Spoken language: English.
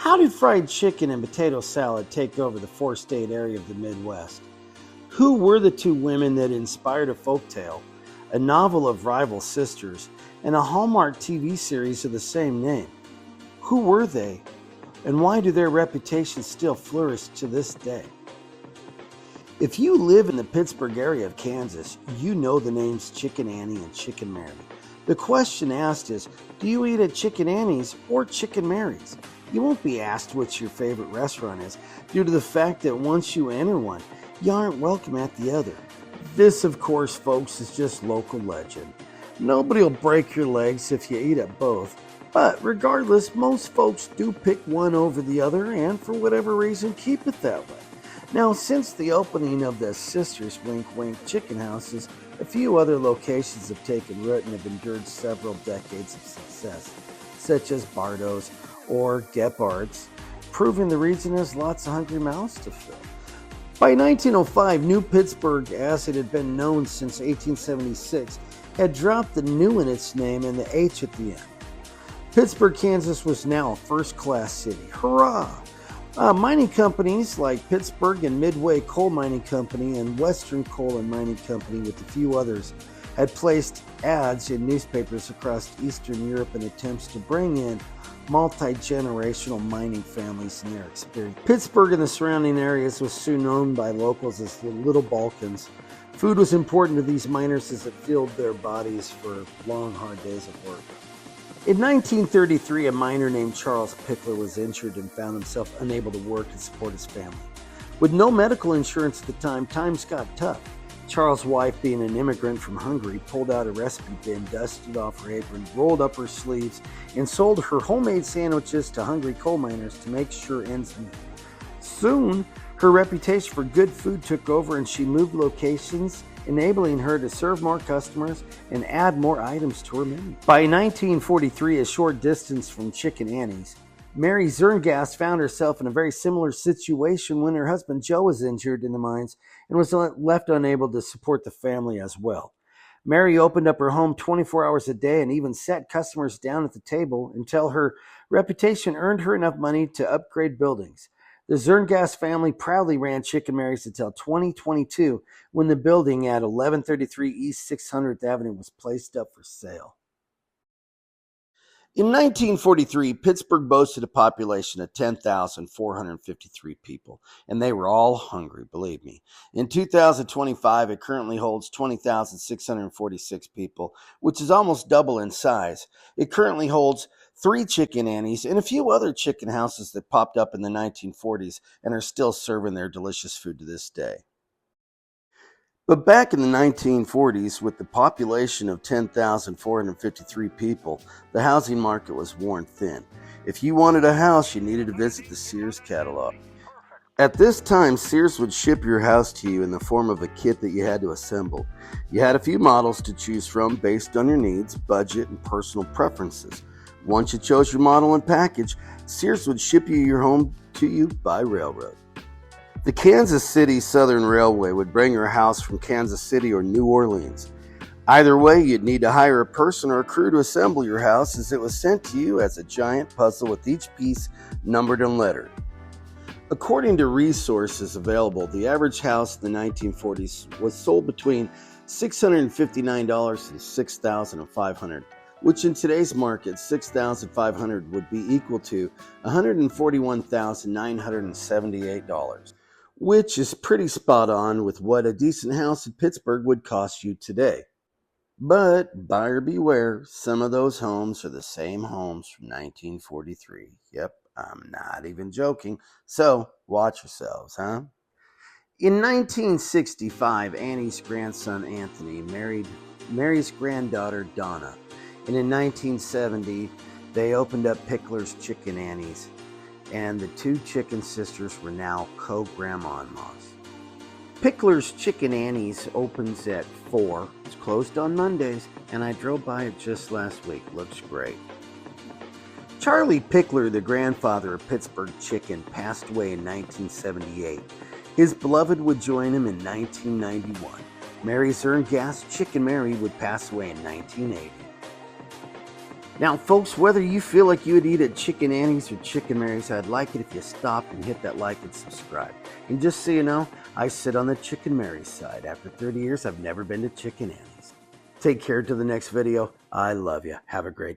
How did fried chicken and potato salad take over the four-state area of the Midwest? Who were the two women that inspired a folktale, a novel of rival sisters, and a Hallmark TV series of the same name? Who were they, and why do their reputations still flourish to this day? If you live in the Pittsburg area of Kansas, you know the names Chicken Annie and Chicken Mary. The question asked is, do you eat at Chicken Annie's or Chicken Mary's? You won't be asked what your favorite restaurant is, due to the fact that once you enter one, you aren't welcome at the other. This, of course, folks, is just local legend. Nobody will break your legs if you eat at both, but regardless, most folks do pick one over the other and for whatever reason keep it that way. Now, since the opening of the Sisters Wink Wink Chicken Houses, a few other locations have taken root and have endured several decades of success, such as Bardo's or Gepard's, proving the region has lots of hungry mouths to fill. By 1905, New Pittsburg, as it had been known since 1876, had dropped the new in its name and the H at the end. Pittsburg, Kansas was now a first-class city. Hurrah! Mining companies like Pittsburg and Midway Coal Mining Company and Western Coal and Mining Company, with a few others, had placed ads in newspapers across Eastern Europe in attempts to bring in multi-generational mining families and their experience. Pittsburg and the surrounding areas was soon known by locals as the Little Balkans. Food was important to these miners as it filled their bodies for long, hard days of work. In 1933, a miner named Charles Pickler was injured and found himself unable to work and support his family. With no medical insurance at the time, times got tough. Charles' wife, being an immigrant from Hungary, pulled out a recipe bin, dusted off her apron, rolled up her sleeves, and sold her homemade sandwiches to hungry coal miners to make sure ends meet. Soon, her reputation for good food took over and she moved locations, enabling her to serve more customers and add more items to her menu. By 1943, a short distance from Chicken Annie's, Mary Zerngast found herself in a very similar situation when her husband Joe was injured in the mines and was left unable to support the family as well. Mary opened up her home 24 hours a day and even sat customers down at the table until her reputation earned her enough money to upgrade buildings. The Zerngast family proudly ran Chicken Mary's until 2022, when the building at 1133 East 600th Avenue was placed up for sale. In 1943, Pittsburg boasted a population of 10,453 people, and they were all hungry, believe me. In 2025, it currently holds 20,646 people, which is almost double in size. It currently holds 3 Chicken Annies and a few other chicken houses that popped up in the 1940s and are still serving their delicious food to this day. But back in the 1940s, with the population of 10,453 people, the housing market was worn thin. If you wanted a house, you needed to visit the Sears catalog. At this time, Sears would ship your house to you in the form of a kit that you had to assemble. You had a few models to choose from based on your needs, budget, and personal preferences. Once you chose your model and package, Sears would ship your home to you by railroad. The Kansas City Southern Railway would bring your house from Kansas City or New Orleans. Either way, you'd need to hire a person or a crew to assemble your house, as it was sent to you as a giant puzzle with each piece numbered and lettered. According to resources available, the average house in the 1940s was sold between $659 and $6,500, which in today's market, $6,500 would be equal to $141,978, which is pretty spot on with what a decent house in Pittsburg would cost you today. But buyer beware, some of those homes are the same homes from 1943. Yep, I'm not even joking. So watch yourselves, huh? In 1965, Annie's grandson Anthony married Mary's granddaughter Donna. And in 1970, they opened up Pickler's Chicken Annie's, and the 2 chicken sisters were now co-grandma-in-laws. Pickler's Chicken Annie's opens at 4. It's closed on Mondays, and I drove by it just last week. Looks great. Charlie Pickler, the grandfather of Pittsburg Chicken, passed away in 1978. His beloved would join him in 1991. Mary Zerngast, Chicken Mary, would pass away in 1980. Now, folks, whether you feel like you would eat at Chicken Annie's or Chicken Mary's, I'd like it if you stopped and hit that like and subscribe. And just so you know, I sit on the Chicken Mary's side. After 30 years, I've never been to Chicken Annie's. Take care till the next video. I love you. Have a great day.